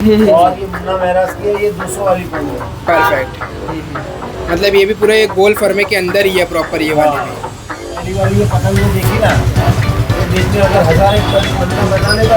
और ये मुन्ना महराज की है, ये 200 वाली कोई है। परफेक्ट। मतलब ये भी पूरा एक गोल फर्मे के अंदर ही है प्रॉपर ये वाली भी। पहली वाली ये पतंग जो देखी ना, ये दिन में अगर 1000 एक बंदा बनाने का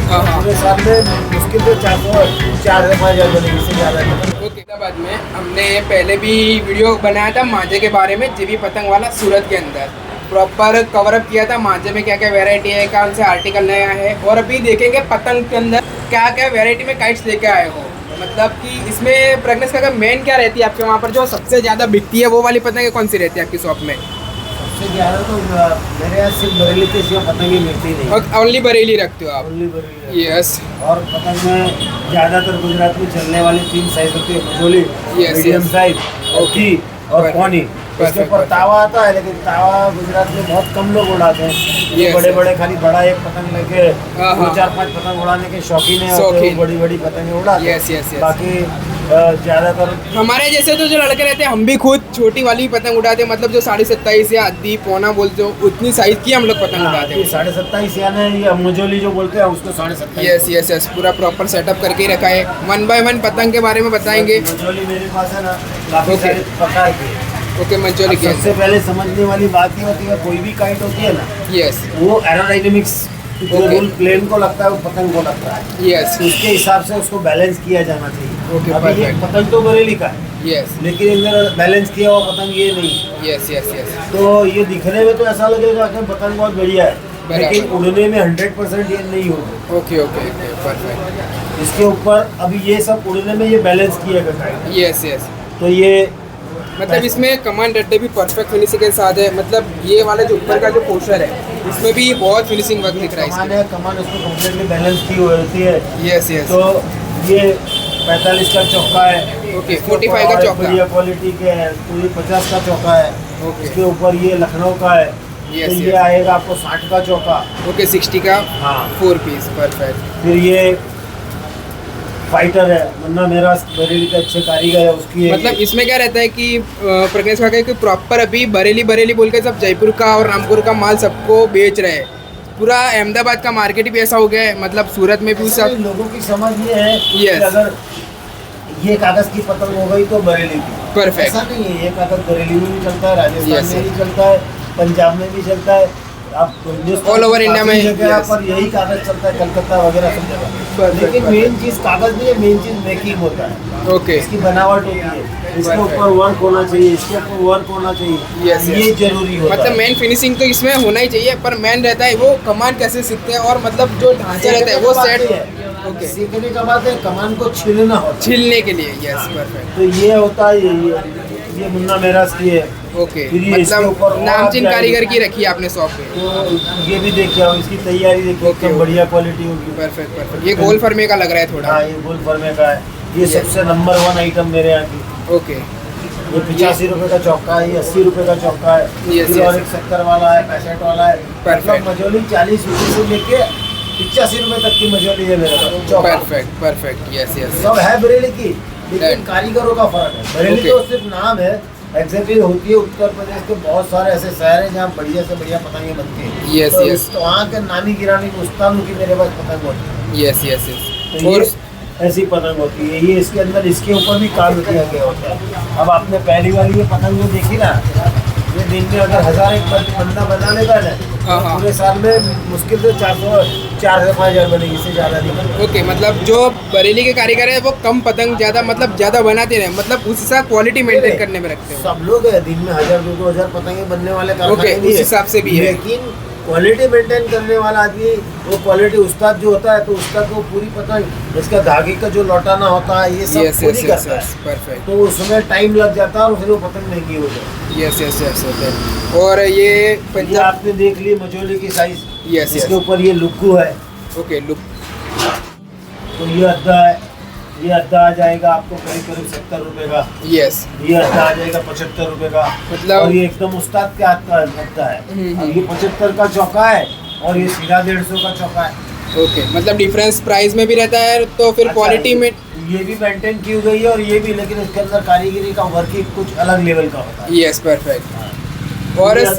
हाँ, ना, पूरे साल में मुश्किल से 4 से 5 हज़ार बनेगी, इससे ज़्यादा नहीं। ओके, बाद में हमने पहले भी वीडियो बनाया था मांझे के बारे में, जीवी पतंग वाला सूरत के अंदर प्रॉपर कवर अप किया था मांझे में क्या क्या वैरायटी है, कौन से आर्टिकल नया है। और अभी देखेंगे पतंग के अंदर क्या क्या वैरायटी में काइट्स लेके आए हो। मतलब कि इसमें प्रज्ञेश का मेन क्या रहती है आपके वहाँ पर, जो सबसे ज़्यादा बिकती है वो वाली पतंग कौन सी रहती है आपकी शॉप में? सबसे ज़्यादा तो मेरे यहाँ सिर्फ बरेली के सिवा पतंग ही मिलती नहीं। और ओनली बरेली रखते हो आप? ओनली बरेली। यस। और पतंग में ज़्यादातर गुजरात में चलने वाली 3 साइज होती है, मझोली, मीडियम साइज, ओकी और पौनी। इसके ऊपर तावा आता है, लेकिन तावा गुजरात में बहुत कम लोग उड़ाते हैं। बड़े बड़े खाली बड़ा एक पतंग लेके 2-4-5 पतंग उड़ाने के शौकीन है, और बड़ी बड़ी पतंगें उड़ाते हैं। बाकी ज़्यादातर हमारे जैसे तो जो लड़के रहते हैं, हम भी खुद छोटी वाली पतंग उड़ाते हैं। मतलब जो 27.5 या आधी पौना बोलते हो उतनी साइज की हम लोग पतंग उड़ाते हैं। 27.5 यानी ये मझोली जो बोलते हैं उसको 27.5। यस यस यस, पूरा प्रॉपर सेटअप करके रखा है। 1 बाय 1 पतंग के बारे में बताएंगे। मझोली मेरे पास है ना, काफी सारे प्रकार की। ओके, मझोली की सबसे पहले समझने वाली बात ये होती है, कोई भी काइट होती है ना, यस, वो एरोडायनेमिक्स जो रूल प्लेन को लगता है वो पतंग को लगता है। यस, उसके हिसाब से उसको बैलेंस किया जाना चाहिए। ओके, अभी ये पतंग तो बरेली का है, यस, लेकिन इधर बैलेंस किया हुआ पतंग ये नहीं। Yes yes yes. तो ये दिखने में तो ऐसा लगेगा कि पतंग बहुत बढ़िया है, लेकिन उड़ने में 100% ये नहीं होगा। Okay okay okay, perfect. इसके ऊपर अभी ये सब उड़ने में ये बैलेंस किया गया है। Yes yes. तो ये मतलब इसमें कमांड रट्टे भी परफेक्ट फिनिशिंग के साथ है। मतलब ये वाला जो ऊपर का जो पोस्टर है इसमें भी बहुत फिनिशिंग वर्क दिख रहा है। कमान उसको कम्प्लीटली बैलेंस की हुई होती है। Yes yes. तो ये 45 का चौका है। ओके, 45 का चौका, बढ़िया क्वालिटी के है। तो ये 50 का चौका है। ओके। इसके ऊपर ये लखनऊ का है। यस, तो ये यस। आएगा आपको 60 का चौका। ओके, 60 का। हाँ, 4 पीस, परफेक्ट। फिर ये फाइटर है, मुन्ना मेरा बरेली का अच्छे कारीगर है, उसकी मतलब इसमें क्या रहता है कि प्रज्ञेश का कि प्रॉपर अभी बरेली बरेली बोल के सब जयपुर का और रामपुर का माल सबको बेच रहे हैं। पूरा अहमदाबाद का मार्केट भी ऐसा हो गया है। मतलब सूरत में भी सब लोगों की समझ ये है कि Yes. अगर ये कागज की पतंग हो गई तो बरेली की। परफेक्ट। ऐसा नहीं है, ये कागज बरेली में भी चलता है, राजस्थान Yes, में भी चलता है, पंजाब में भी चलता है। आप All over India में, yes. पर यही कागज चलता है, कलकत्ता वगैरह सब जगह। Perfect, लेकिन perfect. मेन चीज कागज नहीं है, मेन चीज मेकिंग होता है। ओके, इसकी बनावट होती है, इसके Perfect. ऊपर वर्क होना चाहिए, इसके ऊपर वर्क होना चाहिए। Yes, yes. ये जरूरी होता मतलब है। मेन फिनिशिंग तो इसमें होना ही चाहिए, पर मेन रहता है वो कमांड कैसे सीखते हैं और मतलब जो ढांचा रहता है वो सेट। ओके, सीखने का बात है, कमान को छीलना होता है। छीलने के लिए। Yes, perfect. तो ये होता है, ये मुन्ना मेराज की है। ओके, फिर ये इसके मतलब ऊपर नामचीन और कारीगर की रखी है आपने शॉप पे। तो ये भी देखिए, अब इसकी तैयारी देखिए, ओके, एकदम बढ़िया क्वालिटी होगी। Perfect perfect. ये गोल फर्मे का लग रहा है थोड़ा। हाँ, ये गोल फर्मे का है। ये Yes. सबसे नंबर 1 आइटम मेरे यहाँ की। ओके, ये 85 रुपए का चौका है, ये 80 रुपए का चौका है। Yes, फिर और yes. एक 70 वाला है, 65 वाला है। Perfect. मतलब मझोली 40 रुपए से लेके 85 रुपए तक की मझोली है मेरे पास चौका। Perfect perfect. Yes yes. सब है बरेली की, लेकिन Right. कारीगरों का फर्क है। बरेली Okay. तो सिर्फ नाम है, एग्जैक्टली होती है। उत्तर प्रदेश के बहुत सारे ऐसे शहर हैं जहाँ बढ़िया से बढ़िया पतंगें बनती हैं। Yes, तो yes. तो वहाँ के नामी गिरानी के उस्तादों की मेरे पास पतंग होती है। Yes yes yes. तो और ये ऐसी पतंग होती है। ये इसके अंदर इसके ऊपर भी काम किया गया होता है। अब आपने पहली वाली ये पतंग जो देखी ना, ये दिन में अगर 1000 एक बंदा बनाने का ना, हाँ। पूरे साल में मुश्किल से 4 से 5 हज़ार बनेगी, इससे ज़्यादा नहीं बनेगी। ओके, मतलब जो बरेली के कारीगर है वो कम पतंग ज़्यादा मतलब ज़्यादा बनाते रहे, मतलब उस हिसाब क्वालिटी मेंटेन करने में रखते हैं। सब लोग है, दिन में 1000-2 हज़ार पतंगे बनने वाले कारखाने ओके, भी उस है। हिसाब से भी है। लेकिन क्वालिटी मेंटेन करने वाला आदमी, वो क्वालिटी उस्ताद जो होता है, तो उस्ताद को पूरी पतंग, इसका धागे का जो लौटाना होता है, ये सब यस खुद यस ही यस करता यस, है। परफेक्ट। तो उसमें टाइम लग जाता है और फिर वो पतंग महंगी हो जाती है। Yes yes yes yes. और ये ये पंजाब। आपने देख ली मझोली की साइज। यस इसके यस। ऊपर ये लुक्कू है। Okay, look. तो ये अद्दा है। ये अद्दा आ जाएगा आपको करीब करीब 70 रुपए का। यस। ये अद्दा आ जाएगा 75 रुपए का। मतलब और ये एकदम उस्ताद के हाथ का अद्दा है। और ये 75 का चौका है, और ये सीधा 150 का चौका है। ओके, मतलब डिफरेंस प्राइस में भी रहता है, तो फिर अच्छा, क्वालिटी में। ये भी मेंटेन की गई है, और ये भी, लेकिन इसके अंदर कारीगरी का वर्क कुछ अलग लेवल का होता है। Yes, perfect. और ये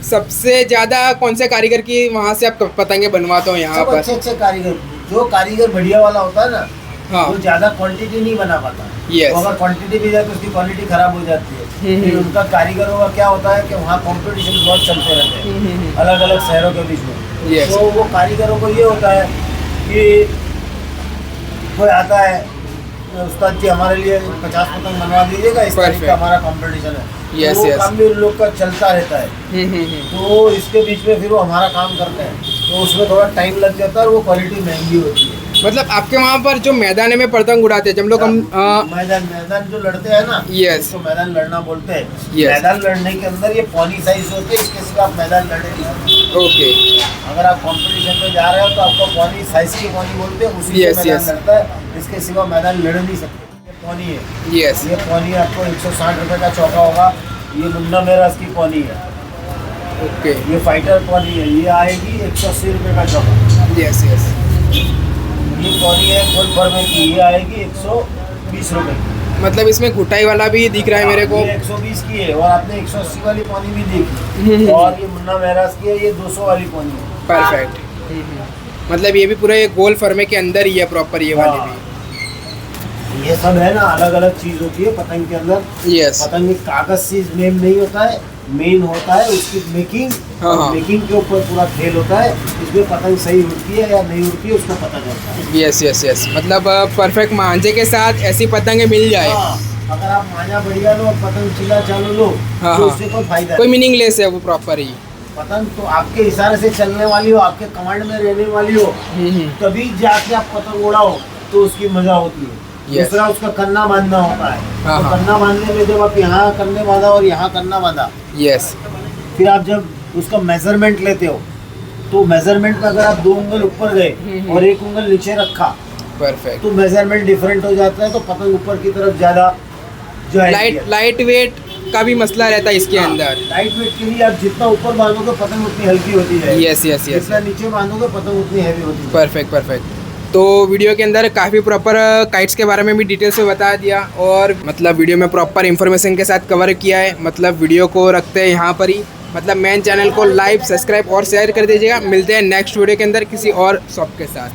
सबसे ज़्यादा कौन से कारीगर की वहाँ से आप पतंगे बनवाते हो यहाँ सब पर? अच्छे अच्छे कारीगर, जो कारीगर बढ़िया वाला होता है ना, हाँ। वो ज्यादा क्वांटिटी नहीं बना पाता। Yes. तो अगर क्वांटिटी भी जाए तो उसकी क्वालिटी खराब हो जाती है। फिर उनका कारीगरों का क्या होता है कि वहाँ कॉम्पिटिशन बहुत चलते रहते हैं अलग अलग शहरों के बीच में। Yes. तो वो कारीगरों को ये होता है कि कोई आता है, उस्ताद जी हमारे लिए 50 पतंग बनवा दीजिएगा, इस तारीख का हमारा कंपटीशन है। Yes, तो वो yes. काम भी उन लोग का चलता रहता है। तो इसके बीच में फिर वो हमारा काम करते हैं, तो उसमें थोड़ा टाइम लग जाता है और वो क्वालिटी महंगी होती है। मतलब आपके वहाँ पर जो मैदान में पतंग उड़ाते हैं जब लोग हम मैदान जो लड़ते हैं ना, Yes. तो मैदान लड़ना बोलते हैं। Yes. मैदान लड़ने के अंदर ये पौनी साइज होती है, इसके सिवा आप मैदान लड़े नहीं सकते। ओके अगर आप कंपटीशन में जा रहे हो तो आपको पौनी साइज की पौनी बोलते हैं, उसी Yes, से मैदान yes. लड़ता है, इसके सिवा मैदान लड़ नहीं सकते। ये पौनी है, यस ये पौनी आपको 160 रुपये का चौका होगा। ये मुन्ना मेरा इसकी पौनी है, ओके ये फाइटर पौनी है, ये आएगी 180 रुपये का चौका। यस यस ये पौनी है फुल फर्मे की, ये आएगी 120 रुपये की। मतलब इसमें घुटाई वाला भी दिख रहा है मेरे को। ये 120 की है और आपने 180 वाली पौनी भी देखी, और ये मुन्ना महराज की है, ये 200 वाली पौनी है। परफेक्ट। मतलब ये भी पूरे गोल फर्मे के अंदर ही है प्रॉपर ये वाली भी। ये सब है ना, अलग अलग चीज होती है पतंग के अंदर। यस पतंग में कागज से मेन नहीं होता है, मेन होता है उसकी मेकिंग। हाँ, हाँ। मेकिंग के ऊपर पूरा खेल होता है, इसमें पतंग सही उड़ती है या नहीं उड़ती है उसका पता चलता है। यस यस यस मतलब परफेक्ट मांझे के साथ ऐसी पतंगें मिल जाए। हाँ, अगर आप मांझा बढ़िया लो और पतंग चिल्ला चालू लो हाँ, तो हाँ। उससे कोई फायदा कोई नहीं। मीनिंगलेस है वो प्रॉपर ही। पतंग तो आपके इशारे से चलने वाली हो, आपके कमांड में रहने वाली हो, तभी जाके आप पतंग उड़ाओ तो उसकी मजा होती है। Yes. दूसरा उसका कन्ना बांधना होता है। हाँ, तो हाँ। कन्ना बांधने में जब आप यहाँ कन्ने बांधा और यहाँ कन्ना बांधा, यस फिर आप जब उसका मेजरमेंट लेते हो तो मेजरमेंट में अगर आप 2 उंगल ऊपर गए और 1 उंगल नीचे रखा परफेक्ट। तो मेजरमेंट डिफरेंट हो जाता है, तो पतंग ऊपर की तरफ ज्यादा जो है लाइट वेट का भी मसला रहता है इसके अंदर। लाइट वेट के लिए आप जितना ऊपर बांधोगे पतंग उतनी हल्की होती है। यस यस यस जितना नीचे बांधोगे पतंग उतनी हैवी होती है। Perfect perfect. तो वीडियो के अंदर काफ़ी प्रॉपर काइट्स के बारे में भी डिटेल से बता दिया, और मतलब वीडियो में प्रॉपर इन्फॉर्मेशन के साथ कवर किया है। मतलब वीडियो को रखते हैं यहाँ पर ही। मतलब मेन चैनल को लाइक, सब्सक्राइब और शेयर कर दीजिएगा। मिलते हैं नेक्स्ट वीडियो के अंदर किसी और शॉप के साथ।